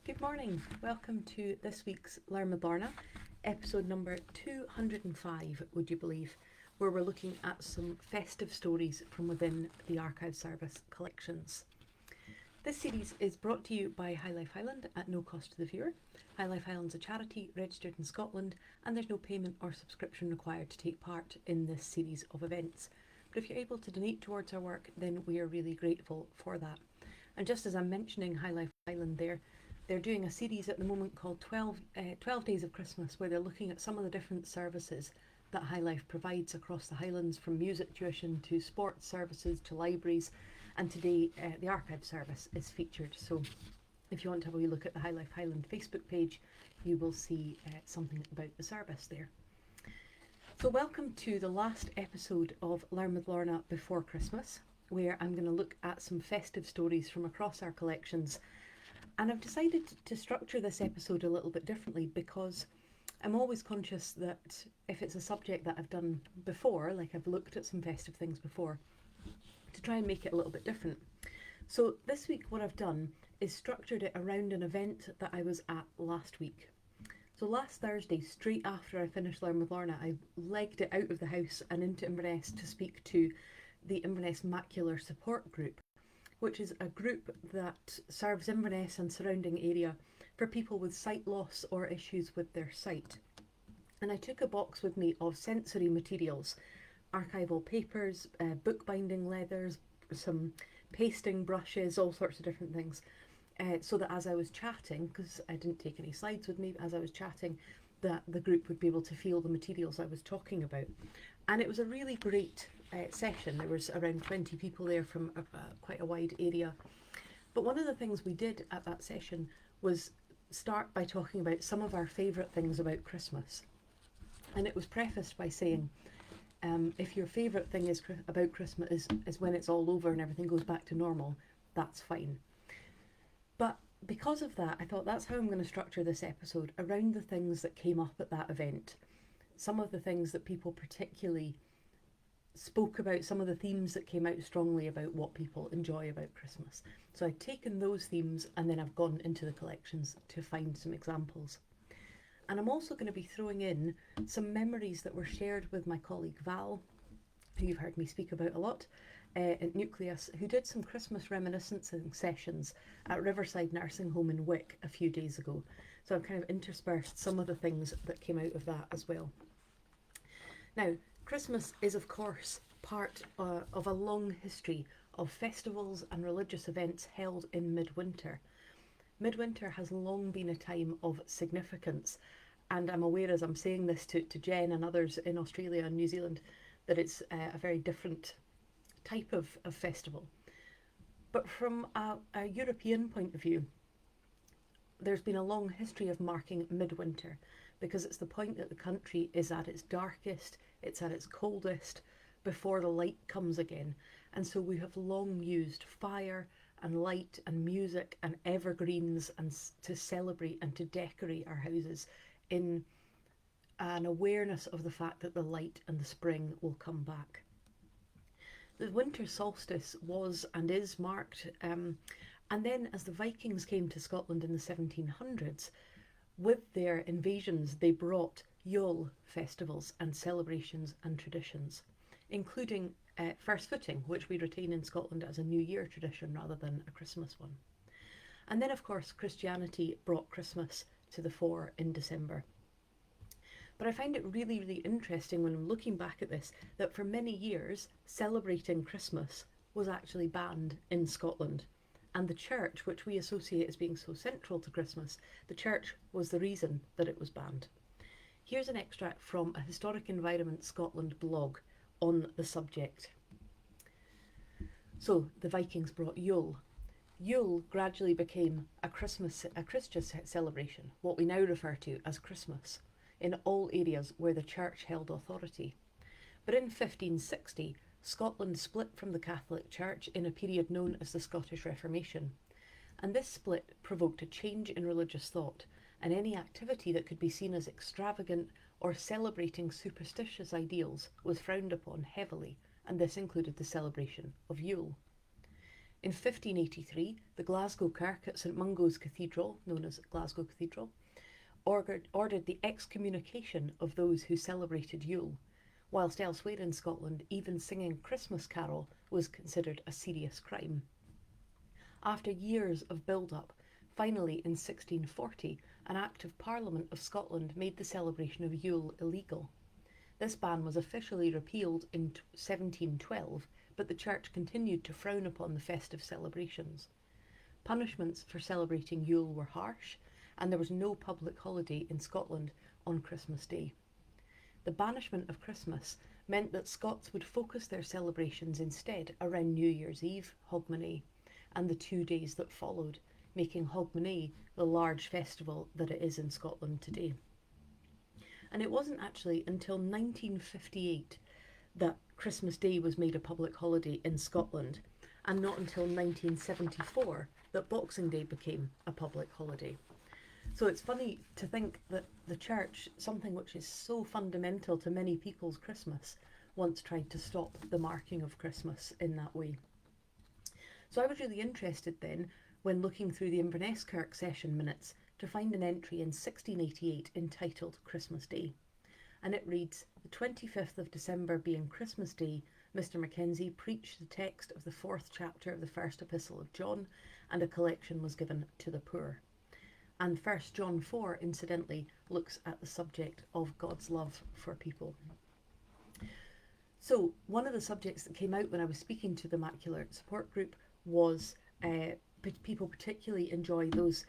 Good morning. Welcome to this week's Learn with Lorna, episode number 205, would you believe, where we're looking at some festive stories from within the Archive Service collections. This series is brought to you by High Life Highland at no cost to the viewer. High Life Highland's a charity registered in Scotland, and there's no payment or subscription required to take part in this series of events. But if you're able to donate towards our work, then we are really grateful for that. And just as I'm mentioning High Life Highland there, they're doing a series at the moment called 12 Days of Christmas, where they're looking at some of the different services that High Life provides across the Highlands, from music tuition to sports services to libraries. And today the Archive Service is featured. So if you want to have a wee look at the High Life Highland Facebook page, you will see something about the service there. So welcome to the last episode of Learn with Lorna before Christmas, where I'm going to look at some festive stories from across our collections. And I've decided to structure this episode a little bit differently because I'm always conscious that if it's a subject that I've done before, like I've looked at some festive things before, to try and make it a little bit different. So this week what I've done is structured it around an event that I was at last week. So last Thursday, straight after I finished Learn with Lorna, I legged it out of the house and into Inverness to speak to the Inverness Macular Support Group, which is a group that serves Inverness and surrounding area for people with sight loss or issues with their sight. And I took a box with me of sensory materials, archival papers, bookbinding leathers, some pasting brushes, all sorts of different things, so that as I was chatting, because I didn't take any slides with me, but as I was chatting, that the group would be able to feel the materials I was talking about. And it was a really great session. There was around 20 people there from quite a wide area. But one of the things we did at that session was start by talking about some of our favourite things about Christmas. And it was prefaced by saying, if your favourite thing about Christmas is when it's all over and everything goes back to normal, that's fine. But because of that, I thought that's how I'm going to structure this episode, around the things that came up at that event. Some of the things that people particularly spoke about, some of the themes that came out strongly about what people enjoy about Christmas. So I've taken those themes and then I've gone into the collections to find some examples. And I'm also going to be throwing in some memories that were shared with my colleague Val, who you've heard me speak about a lot, at Nucleus, who did some Christmas reminiscing sessions at Riverside Nursing Home in Wick a few days ago. So I've kind of interspersed some of the things that came out of that as well. Now, Christmas is of course part of a long history of festivals and religious events held in midwinter. Midwinter has long been a time of significance, and I'm aware as I'm saying this to Jen and others in Australia and New Zealand that it's a very different type of festival. But from a European point of view, there's been a long history of marking midwinter because it's the point that the country is at its darkest, it's at its coldest, before the light comes again. And so we have long used fire and light and music and evergreens and to celebrate and to decorate our houses in an awareness of the fact that the light and the spring will come back. The winter solstice was and is marked, and then as the Vikings came to Scotland in the 1700s, with their invasions they brought Yule festivals and celebrations and traditions, including first footing, which we retain in Scotland as a New Year tradition rather than a Christmas one. And then of course Christianity brought Christmas to the fore in December. But I find it really, really interesting when I'm looking back at this, that for many years celebrating Christmas was actually banned in Scotland. And the church, which we associate as being so central to Christmas, the church was the reason that it was banned. Here's an extract from a Historic Environment Scotland blog on the subject. So the Vikings brought Yule. Yule gradually became a Christian celebration, what we now refer to as Christmas, in all areas where the church held authority. But in 1560, Scotland split from the Catholic Church in a period known as the Scottish Reformation. And this split provoked a change in religious thought, and any activity that could be seen as extravagant or celebrating superstitious ideals was frowned upon heavily, and this included the celebration of Yule. In 1583, the Glasgow Kirk at St Mungo's Cathedral, known as Glasgow Cathedral, ordered the excommunication of those who celebrated Yule, whilst elsewhere in Scotland even singing Christmas carol was considered a serious crime. After years of build-up, finally in 1640, an Act of Parliament of Scotland made the celebration of Yule illegal. This ban was officially repealed in 1712, but the Church continued to frown upon the festive celebrations. Punishments for celebrating Yule were harsh, and there was no public holiday in Scotland on Christmas Day. The banishment of Christmas meant that Scots would focus their celebrations instead around New Year's Eve, Hogmanay, and the 2 days that followed, making Hogmanay the large festival that it is in Scotland today. And it wasn't actually until 1958 that Christmas Day was made a public holiday in Scotland, and not until 1974 that Boxing Day became a public holiday. So it's funny to think that the Church, something which is so fundamental to many people's Christmas, once tried to stop the marking of Christmas in that way. So I was really interested then, when looking through the Inverness Kirk session minutes, to find an entry in 1688 entitled Christmas Day. And it reads, "The 25th of December being Christmas Day, Mr. Mackenzie preached the text of the 4th chapter of the first epistle of John, and a collection was given to the poor." And 1 John 4, incidentally, looks at the subject of God's love for people. So one of the subjects that came out when I was speaking to the Macular Support Group was people particularly enjoy those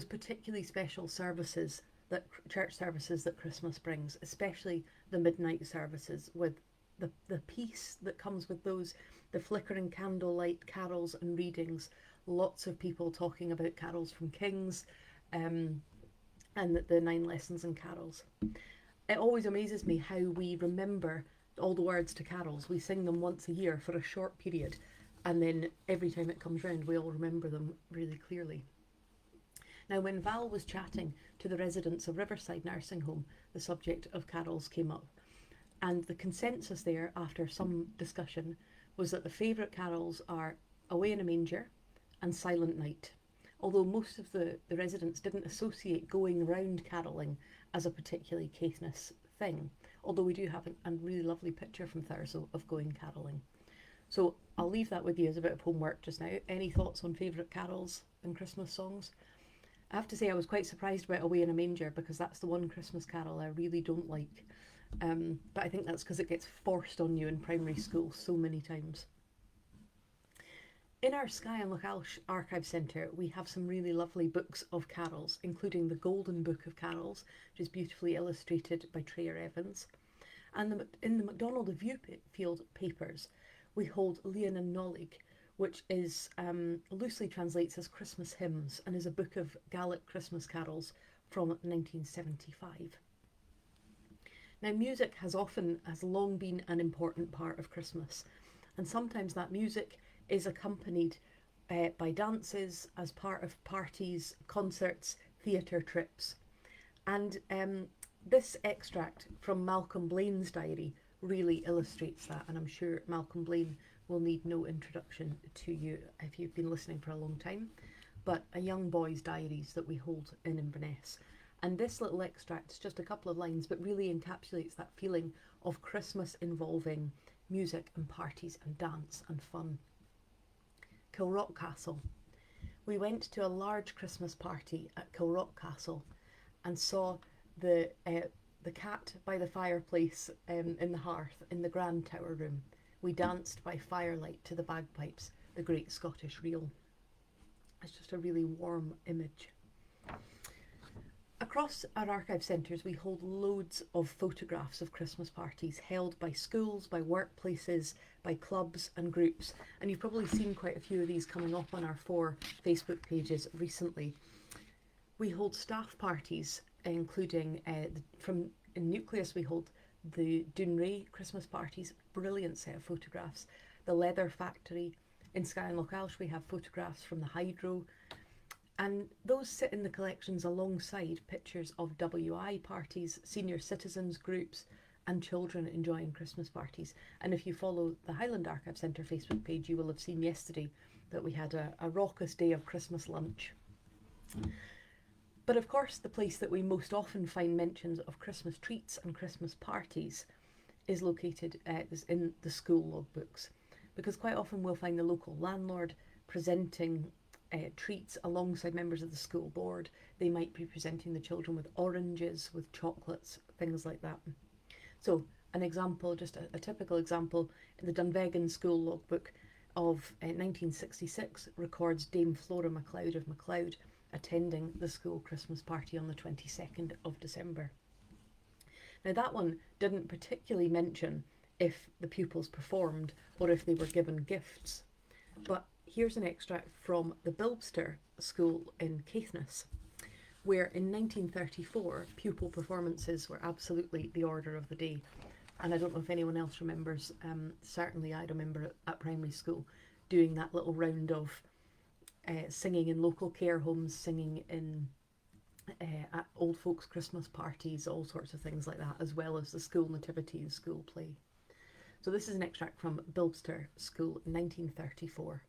particularly special services, that church services that Christmas brings, especially the midnight services, with the peace that comes with those, the flickering candlelight carols and readings, lots of people talking about carols from Kings, and the 9 lessons in carols. It always amazes me how we remember all the words to carols. We sing them once a year for a short period, and then every time it comes round we all remember them really clearly. Now, when Val was chatting to the residents of Riverside Nursing Home, the subject of carols came up, and the consensus there, after some discussion, was that the favourite carols are Away in a Manger and Silent Night, although most of the residents didn't associate going round carolling as a particularly Caithness thing, although we do have a really lovely picture from Thurso of going carolling. So I'll leave that with you as a bit of homework just now. Any thoughts on favourite carols and Christmas songs? I have to say I was quite surprised about Away in a Manger, because that's the one Christmas carol I really don't like. But I think that's because it gets forced on you in primary school so many times. In our Skye and Lochailsh Archive Centre, we have some really lovely books of carols, including the Golden Book of Carols, which is beautifully illustrated by Trayer Evans. And in the MacDonald of Viewfield papers, we hold Leon and Nolig, which is loosely translates as Christmas Hymns, and is a book of Gaelic Christmas carols from 1975. Now, music has long been an important part of Christmas, and sometimes that music is accompanied by dances as part of parties, concerts, theatre trips. And this extract from Malcolm Blaine's diary really illustrates that, and I'm sure Malcolm Blaine will need no introduction to you if you've been listening for a long time, but a young boy's diaries that we hold in Inverness. And this little extract is just a couple of lines, but really encapsulates that feeling of Christmas involving music and parties and dance and fun. Kilrock Castle. We went to a large Christmas party at Kilrock Castle and saw the cat by the fireplace in the hearth in the Grand Tower room. We danced by firelight to the bagpipes, the Great Scottish Reel. It's just a really warm image. Across our archive centres, we hold loads of photographs of Christmas parties held by schools, by workplaces, by clubs and groups. And you've probably seen quite a few of these coming up on our 4 Facebook pages recently. We hold staff parties, including in Nucleus we hold the Dunray Christmas parties, brilliant set of photographs. The Leather Factory. In Skye and Lochailsh we have photographs from the Hydro. And those sit in the collections alongside pictures of WI parties, senior citizens groups, and children enjoying Christmas parties. And if you follow the Highland Archive Centre Facebook page, you will have seen yesterday that we had a raucous day of Christmas lunch. But of course, the place that we most often find mentions of Christmas treats and Christmas parties is located is in the school logbooks, because quite often we'll find the local landlord presenting treats alongside members of the school board. They might be presenting the children with oranges, with chocolates, things like that. So an example, just a typical example, in the Dunvegan school logbook of 1966 records Dame Flora MacLeod of MacLeod attending the school Christmas party on the 22nd of December. Now that one didn't particularly mention if the pupils performed or if they were given gifts, but here's an extract from the Bilbster School in Caithness, where in 1934 pupil performances were absolutely the order of the day. And I don't know if anyone else remembers, certainly I remember at primary school doing that little round of singing in local care homes, singing in at old folks' Christmas parties, all sorts of things like that, as well as the school nativity and school play. So this is an extract from Bilbster School in 1934.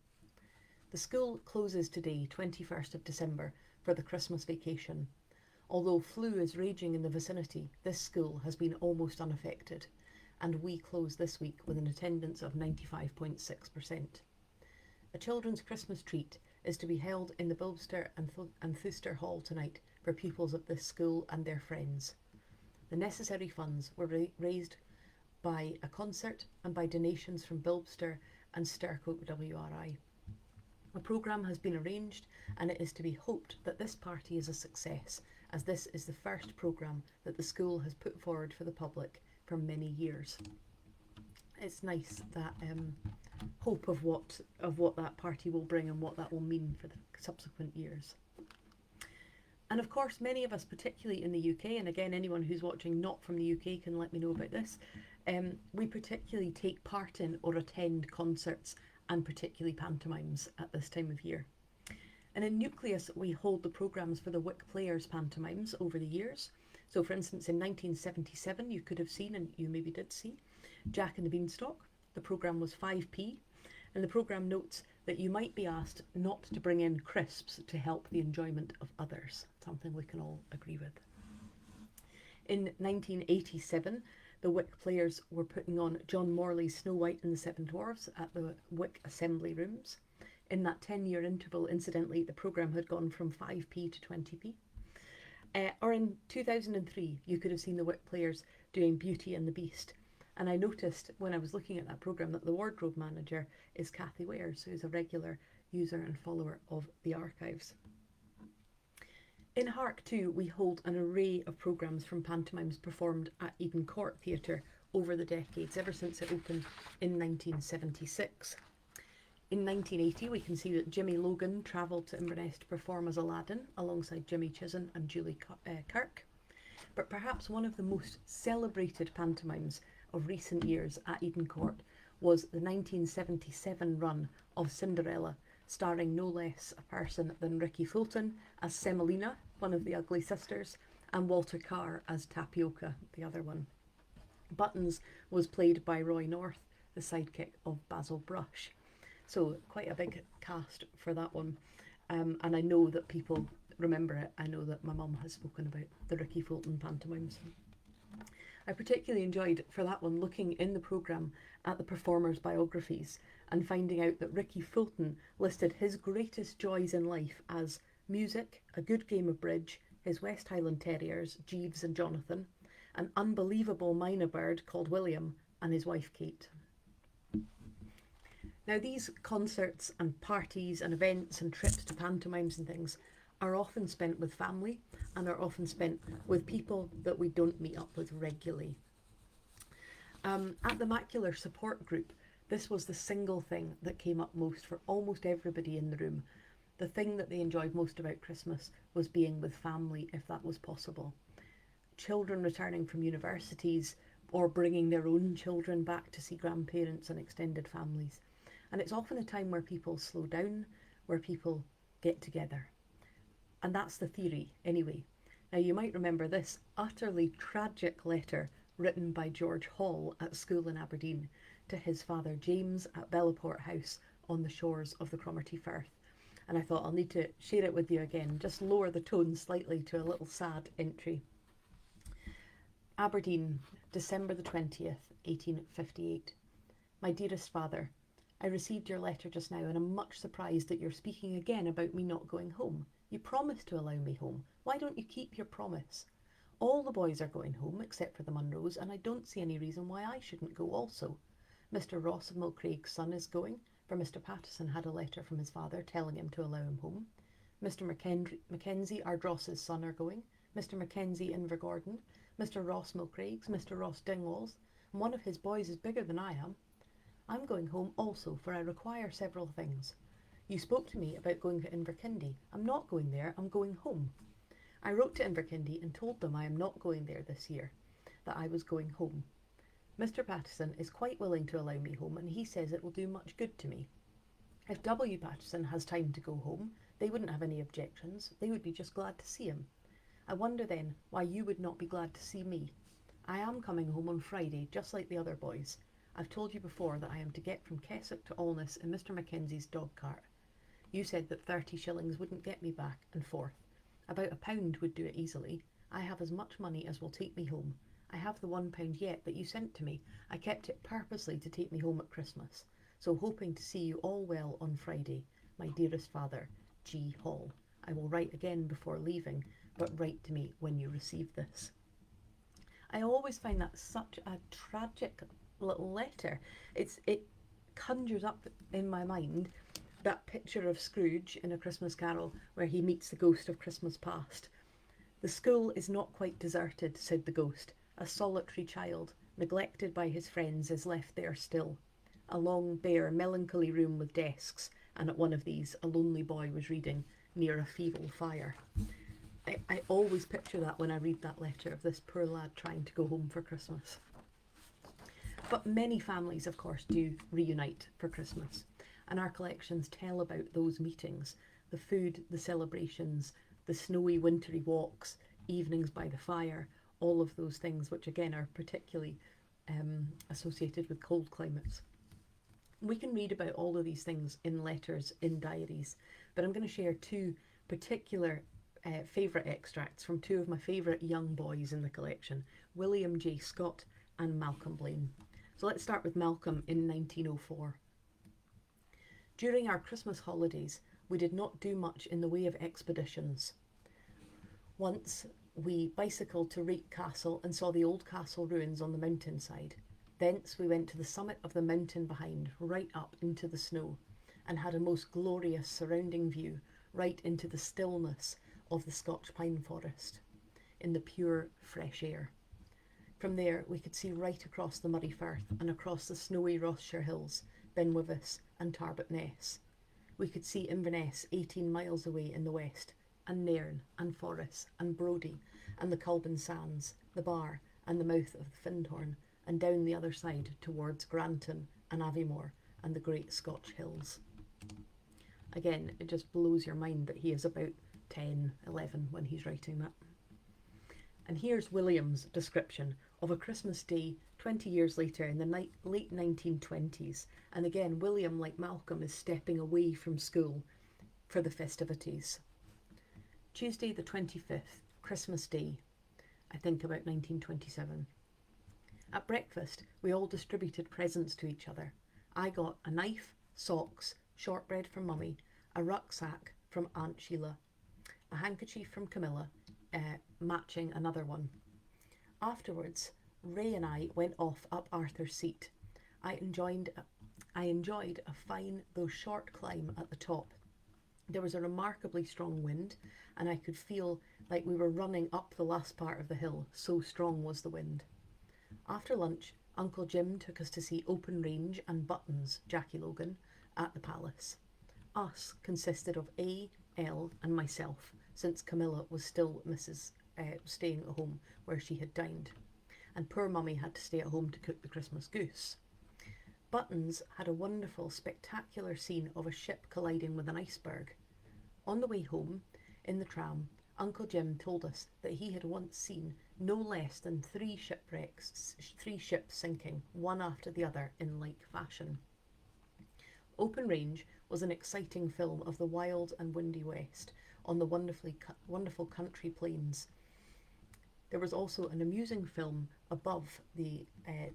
The school closes today, 21st of December, for the Christmas vacation. Although flu is raging in the vicinity, this school has been almost unaffected, and we close this week with an attendance of 95.6%. A children's Christmas treat is to be held in the Bilbster and Thuster Hall tonight for pupils of this school and their friends. The necessary funds were raised by a concert and by donations from Bilbster and Stircoke WRI. A programme has been arranged, and it is to be hoped that this party is a success, as this is the first programme that the school has put forward for the public for many years. It's nice that hope of what that party will bring and what that will mean for the subsequent years. And of course, many of us, particularly in the UK, and again, anyone who's watching not from the UK can let me know about this, we particularly take part in or attend concerts and particularly pantomimes at this time of year. And in Nucleus, we hold the programmes for the Wick Players pantomimes over the years. So for instance, in 1977, you could have seen, and you maybe did see, Jack and the Beanstalk. The programme was 5p, and the programme notes that you might be asked not to bring in crisps to help the enjoyment of others, something we can all agree with. In 1987, the Wick Players were putting on John Morley's Snow White and the Seven Dwarfs at the Wick Assembly Rooms. In that 10-year interval, incidentally, the programme had gone from 5p to 20p. Or in 2003, you could have seen the Wick Players doing Beauty and the Beast. And I noticed when I was looking at that programme that the wardrobe manager is Kathy Wares, who's a regular user and follower of the archives. In Hark too, we hold an array of programmes from pantomimes performed at Eden Court Theatre over the decades, ever since it opened in 1976. In 1980, we can see that Jimmy Logan travelled to Inverness to perform as Aladdin alongside Jimmy Chisholm and Julie Kirk. But perhaps one of the most celebrated pantomimes of recent years at Eden Court was the 1977 run of Cinderella, starring no less a person than Ricky Fulton as Semolina, one of the ugly sisters, and Walter Carr as Tapioca, the other one. Buttons was played by Roy North, the sidekick of Basil Brush. So quite a big cast for that one. And I know that people remember it. I know that my mum has spoken about the Ricky Fulton pantomimes. I particularly enjoyed, for that one, looking in the programme at the performers' biographies and finding out that Ricky Fulton listed his greatest joys in life as music, a good game of bridge, his West Highland Terriers, Jeeves and Jonathan, an unbelievable mynah bird called William, and his wife Kate. Now these concerts and parties and events and trips to pantomimes and things are often spent with family and are often spent with people that we don't meet up with regularly. At the Macular Support Group, this was the single thing that came up most for almost everybody in the room. The thing that they enjoyed most about Christmas was being with family, if that was possible. Children returning from universities or bringing their own children back to see grandparents and extended families. And it's often a time where people slow down, where people get together. And that's the theory, anyway. Now you might remember this utterly tragic letter written by George Hall at school in Aberdeen to his father James at Bellaport House on the shores of the Cromarty Firth. And I thought I'll need to share it with you again, just lower the tone slightly to a little sad entry. Aberdeen, December the 20th, 1858. My dearest father, I received your letter just now and am much surprised that you're speaking again about me not going home. You promised to allow me home. Why don't you keep your promise? All the boys are going home except for the Munros, and I don't see any reason why I shouldn't go also. Mr. Ross of Mulcraig's son is going, for Mr. Pattison had a letter from his father telling him to allow him home. Mr. Mackenzie, Ardross's son, are going, Mr. Mackenzie Invergordon, Mr. Ross Mulcraig's, Mr. Ross Dingwall's, and one of his boys is bigger than I am. I'm going home also, for I require several things. You spoke to me about going to Inverkindie. I'm not going there, I'm going home. I wrote to Inverkindie and told them I am not going there this year, that I was going home. Mr. Pattison is quite willing to allow me home, and he says it will do much good to me. If W. Pattison has time to go home, they wouldn't have any objections. They would be just glad to see him. I wonder then why you would not be glad to see me. I am coming home on Friday, just like the other boys. I've told you before that I am to get from Keswick to Alness in Mr. Mackenzie's dog cart. You said that 30 shillings wouldn't get me back and forth. About £1 would do it easily. I have as much money as will take me home. I have the £1 yet that you sent to me. I kept it purposely to take me home at Christmas. So hoping to see you all well on Friday, my dearest father, G. Hall. I will write again before leaving, but write to me when you receive this. I always find that such a tragic little letter. It conjures up in my mind that picture of Scrooge in A Christmas Carol where he meets the ghost of Christmas past. The school is not quite deserted, said the ghost. A solitary child, neglected by his friends, is left there still. A long, bare, melancholy room with desks, and at one of these a lonely boy was reading near a feeble fire. I always picture that when I read that letter of this poor lad trying to go home for Christmas. But many families, of course, do reunite for Christmas, and our collections tell about those meetings, the food, the celebrations, the snowy wintry walks, evenings by the fire, all of those things which again are particularly associated with cold climates. We can read about all of these things in letters, in diaries, but I'm going to share two particular favourite extracts from two of my favourite young boys in the collection, William J. Scott and Malcolm Blaine. So let's start with Malcolm in 1904. During our Christmas holidays, we did not do much in the way of expeditions. Once we bicycled to Rake Castle and saw the old castle ruins on the mountainside. Thence we went to the summit of the mountain behind, right up into the snow, and had a most glorious surrounding view, right into the stillness of the Scotch pine forest, in the pure fresh air. From there we could see right across the muddy firth and across the snowy Rossshire hills, Benwivis and Tarbot Ness. We could see Inverness 18 miles away in the west, and Nairn and Forres and Brodie and the Culbin Sands, the Bar and the mouth of the Findhorn, and down the other side towards Granton and Aviemore and the great Scotch hills. Again, it just blows your mind that he is about 10, 11 when he's writing that. And here's William's description of a Christmas day 20 years later in the late 1920s. And again, William, like Malcolm, is stepping away from school for the festivities. Tuesday the 25th, Christmas Day, I think about 1927. At breakfast, we all distributed presents to each other. I got a knife, socks, shortbread from Mummy, a rucksack from Aunt Sheila, a handkerchief from Camilla, matching another one. Afterwards, Ray and I went off up Arthur's Seat. I enjoyed a fine though short climb at the top. There was a remarkably strong wind, and I could feel like we were running up the last part of the hill, so strong was the wind. After lunch, Uncle Jim took us to see Open Range and Buttons, Jackie Logan, at the palace. Us consisted of A, L and myself, since Camilla was still staying at home where she had dined, and poor Mummy had to stay at home to cook the Christmas goose. Buttons had a wonderful, spectacular scene of a ship colliding with an iceberg. On the way home, in the tram, Uncle Jim told us that he had once seen no less than 3 shipwrecks, 3 ships sinking, one after the other in like fashion. Open Range was an exciting film of the wild and windy West on the wonderful country plains. There was also an amusing film above the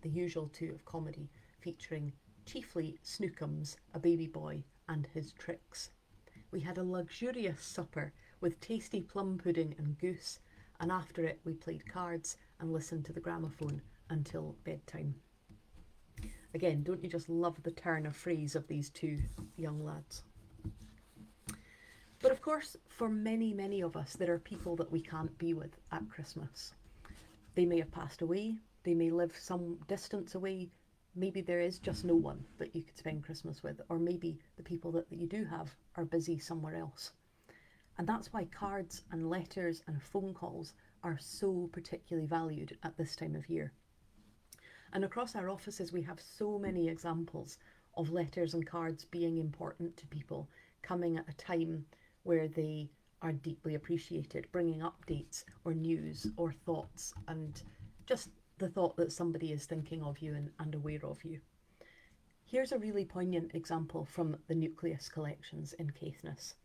usual two of comedy, featuring chiefly Snookums, a baby boy, and his tricks. We had a luxurious supper with tasty plum pudding and goose, and after it we played cards and listened to the gramophone until bedtime. Again, don't you just love the turn of phrase of these two young lads? But of course, for many, many of us, there are people that we can't be with at Christmas. They may have passed away, they may live some distance away, maybe there is just no one that you could spend Christmas with, or maybe the people that you do have are busy somewhere else. And that's why cards and letters and phone calls are so particularly valued at this time of year. And across our offices, we have so many examples of letters and cards being important to people, coming at a time where they are deeply appreciated, bringing updates or news or thoughts, and just the thought that somebody is thinking of you and aware of you. Here's a really poignant example from the Nucleus collections in Caithness.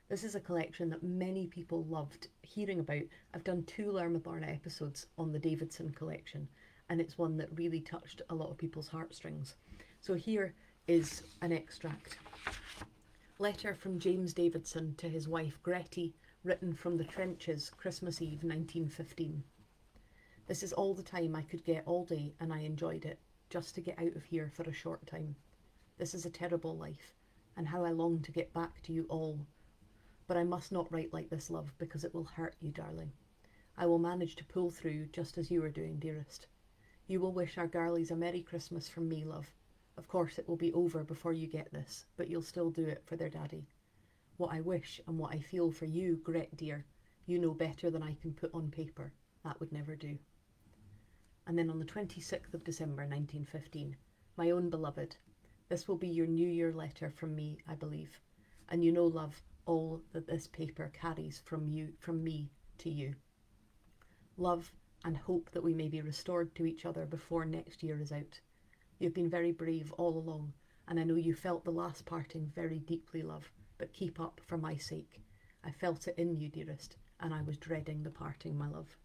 This is a collection that many people loved hearing about. I've done 2 Lorna episodes on the Davidson collection, and it's one that really touched a lot of people's heartstrings. So here is an extract. Letter from James Davidson to his wife Gretty, written from the trenches, Christmas Eve 1915. This is all the time I could get all day, and I enjoyed it, just to get out of here for a short time. This is a terrible life, and how I long to get back to you all. But I must not write like this, love, because it will hurt you, darling. I will manage to pull through just as you are doing, dearest. You will wish our girlies a Merry Christmas from me, love. Of course it will be over before you get this, but you'll still do it for their daddy. What I wish and what I feel for you, Gret dear, you know better than I can put on paper. That would never do. And then on the 26th of December 1915, my own beloved, this will be your New Year letter from me, I believe. And you know, love, all that this paper carries from me to you. Love and hope that we may be restored to each other before next year is out. You've been very brave all along, and I know you felt the last parting very deeply, love, but keep up for my sake. I felt it in you, dearest, and I was dreading the parting, my love.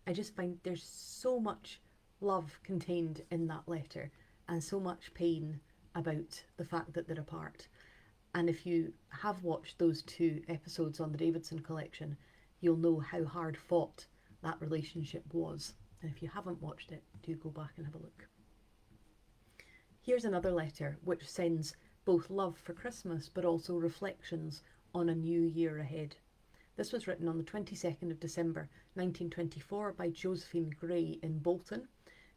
I just find there's so much love contained in that letter, and so much pain about the fact that they're apart. And if you have watched those 2 episodes on the Davidson collection, you'll know how hard fought that relationship was. And if you haven't watched it, do go back and have a look. Here's another letter which sends both love for Christmas but also reflections on a new year ahead. This was written on the 22nd of December 1924 by Josephine Gray in Bolton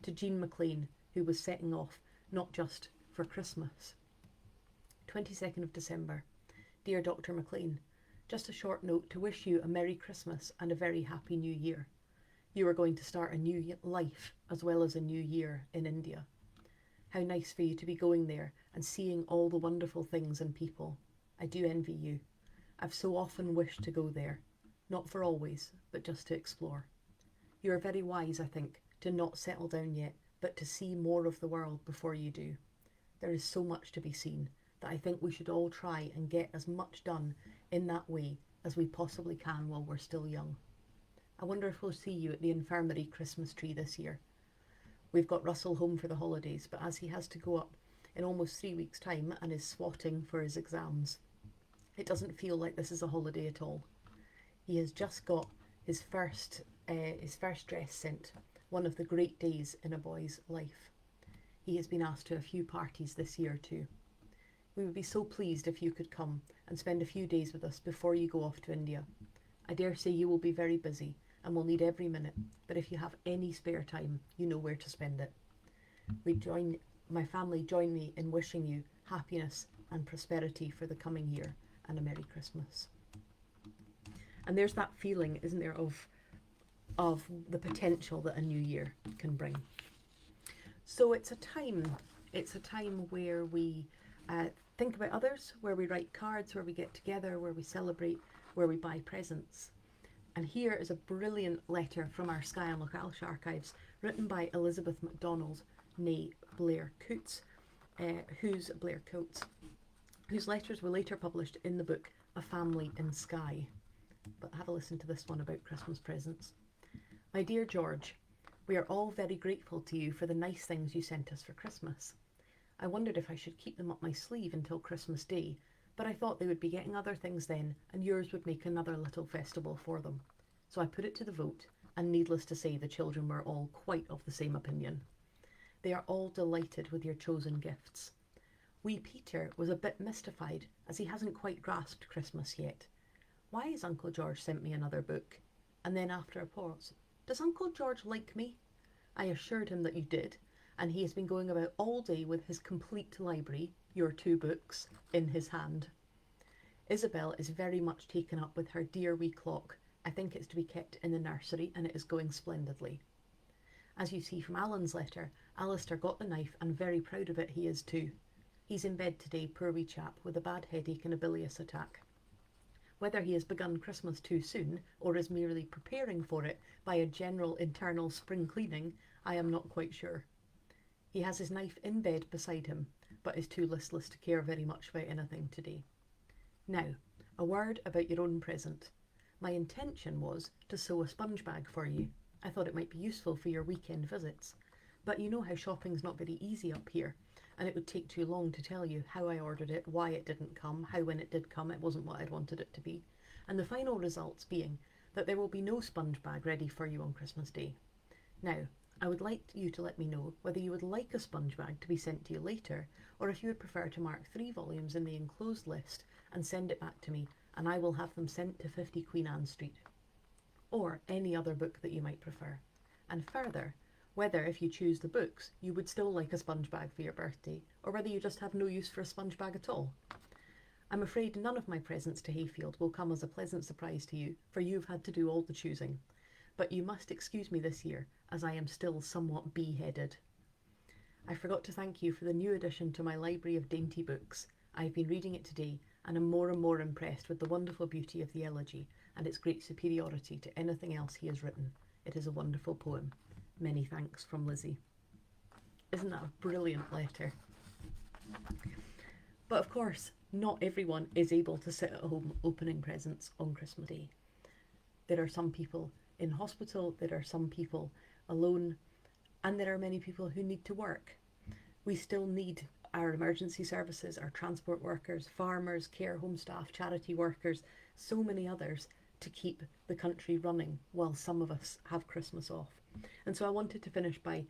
to Jean McLean, who was setting off not just for Christmas. 22nd of December. Dear Dr. McLean, just a short note to wish you a Merry Christmas and a very happy New Year. You are going to start a new life as well as a new year in India. How nice for you to be going there and seeing all the wonderful things and people. I do envy you. I've so often wished to go there, not for always, but just to explore. You are very wise, I think, to not settle down yet, but to see more of the world before you do. There is so much to be seen that I think we should all try and get as much done in that way as we possibly can while we're still young. I wonder if we'll see you at the infirmary Christmas tree this year. We've got Russell home for the holidays, but as he has to go up in almost 3 weeks' time and is swatting for his exams, it doesn't feel like this is a holiday at all. He has just got his first dress sent, one of the great days in a boy's life. He has been asked to a few parties this year too. We would be so pleased if you could come and spend a few days with us before you go off to India. I dare say you will be very busy and will need every minute, but if you have any spare time, you know where to spend it. My family join me in wishing you happiness and prosperity for the coming year and a Merry Christmas. And there's that feeling, isn't there, of the potential that a new year can bring. So it's a time where we think about others, where we write cards, where we get together, where we celebrate, where we buy presents. And here is a brilliant letter from our Skye and Loch Alsh archives, written by Elizabeth MacDonald, née Blair Coots, whose Blair quotes, whose letters were later published in the book A Family in Skye. But have a listen to this one about Christmas presents. My dear George, we are all very grateful to you for the nice things you sent us for Christmas. I wondered if I should keep them up my sleeve until Christmas Day, but I thought they would be getting other things then, and yours would make another little festival for them. So I put it to the vote, and needless to say the children were all quite of the same opinion. They are all delighted with your chosen gifts. Wee Peter was a bit mystified, as he hasn't quite grasped Christmas yet. Why has Uncle George sent me another book? And then after a pause, does Uncle George like me? I assured him that you did, and he has been going about all day with his complete library, your 2 books, in his hand. Isabel is very much taken up with her dear wee clock. I think it's to be kept in the nursery, and it is going splendidly. As you see from Alan's letter, Alistair got the knife, and very proud of it he is too. He's in bed today, poor wee chap, with a bad headache and a bilious attack. Whether he has begun Christmas too soon, or is merely preparing for it by a general internal spring cleaning, I am not quite sure. He has his knife in bed beside him, but is too listless to care very much about anything today. Now, a word about your own present. My intention was to sew a sponge bag for you. I thought it might be useful for your weekend visits. But you know how shopping's not very easy up here, and it would take too long to tell you how I ordered it, why it didn't come, how when it did come it wasn't what I'd wanted it to be, and the final results being that there will be no sponge bag ready for you on Christmas Day. Now, I would like you to let me know whether you would like a sponge bag to be sent to you later, or if you would prefer to mark 3 volumes in the enclosed list and send it back to me, and I will have them sent to 50 Queen Anne Street. Or any other book that you might prefer. And further, whether if you choose the books, you would still like a sponge bag for your birthday, or whether you just have no use for a sponge bag at all. I'm afraid none of my presents to Hayfield will come as a pleasant surprise to you, for you've had to do all the choosing. But you must excuse me this year, as I am still somewhat bee-headed. I forgot to thank you for the new addition to my library of dainty books. I have been reading it today, and am more and more impressed with the wonderful beauty of the elegy, and its great superiority to anything else he has written. It is a wonderful poem. Many thanks from Lizzie. Isn't that a brilliant letter? But of course, not everyone is able to sit at home opening presents on Christmas Day. There are some people in hospital, there are some people alone, and there are many people who need to work. We still need our emergency services, our transport workers, farmers, care home staff, charity workers, so many others to keep the country running while some of us have Christmas off. And so I wanted to finish by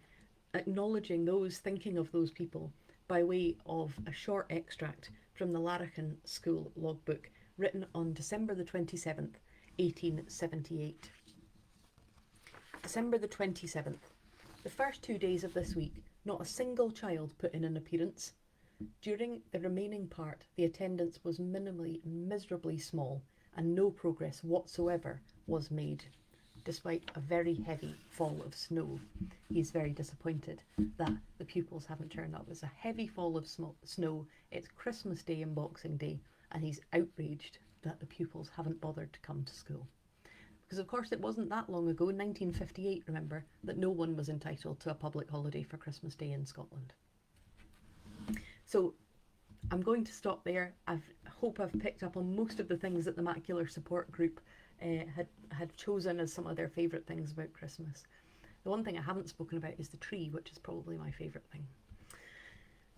acknowledging those, thinking of those people, by way of a short extract from the Larrikin School logbook written on December the 27th, 1878. December the 27th. The first 2 days of this week, not a single child put in an appearance. During the remaining part, the attendance was miserably small, and no progress whatsoever was made, despite a very heavy fall of snow. He is very disappointed that the pupils haven't turned up. It's a heavy fall of snow, it's Christmas Day and Boxing Day, and he's outraged that the pupils haven't bothered to come to school. Because of course it wasn't that long ago, in 1958, remember, that no one was entitled to a public holiday for Christmas Day in Scotland. So I'm going to stop there. I hope I've picked up on most of the things that the Macular Support Group had chosen as some of their favourite things about Christmas. The one thing I haven't spoken about is the tree, which is probably my favourite thing.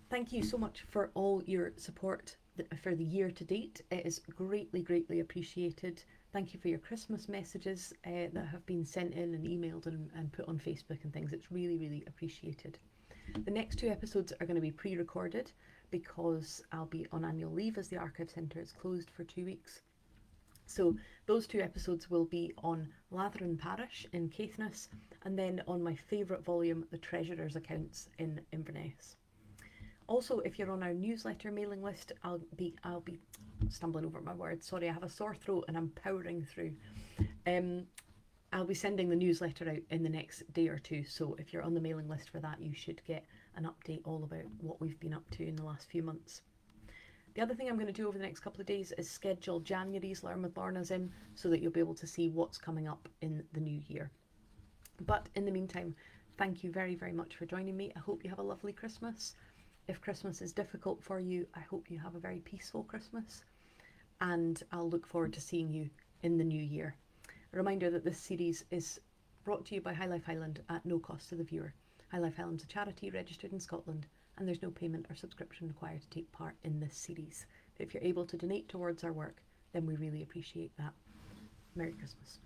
Thank you so much for all your support for the year to date. It is greatly, greatly appreciated. Thank you for your Christmas messages that have been sent in and emailed and put on Facebook and things. It's really, really appreciated. The next 2 episodes are going to be pre-recorded because I'll be on annual leave as the Archive Centre is closed for 2 weeks. So those 2 episodes will be on Latheran Parish in Caithness, and then on my favourite volume, The Treasurer's Accounts in Inverness. Also, if you're on our newsletter mailing list, I'll be stumbling over my words. Sorry, I have a sore throat and I'm powering through. I'll be sending the newsletter out in the next day or 2. So if you're on the mailing list for that, you should get an update all about what we've been up to in the last few months. The other thing I'm going to do over the next couple of days is schedule January's Learn with Lorna's in so that you'll be able to see what's coming up in the new year. But in the meantime, thank you very, very much for joining me. I hope you have a lovely Christmas. If Christmas is difficult for you, I hope you have a very peaceful Christmas, and I'll look forward to seeing you in the new year. A reminder that this series is brought to you by High Life Highland at no cost to the viewer. High Life Highland's a charity registered in Scotland, and there's no payment or subscription required to take part in this series. But if you're able to donate towards our work, then we really appreciate that. Merry Christmas.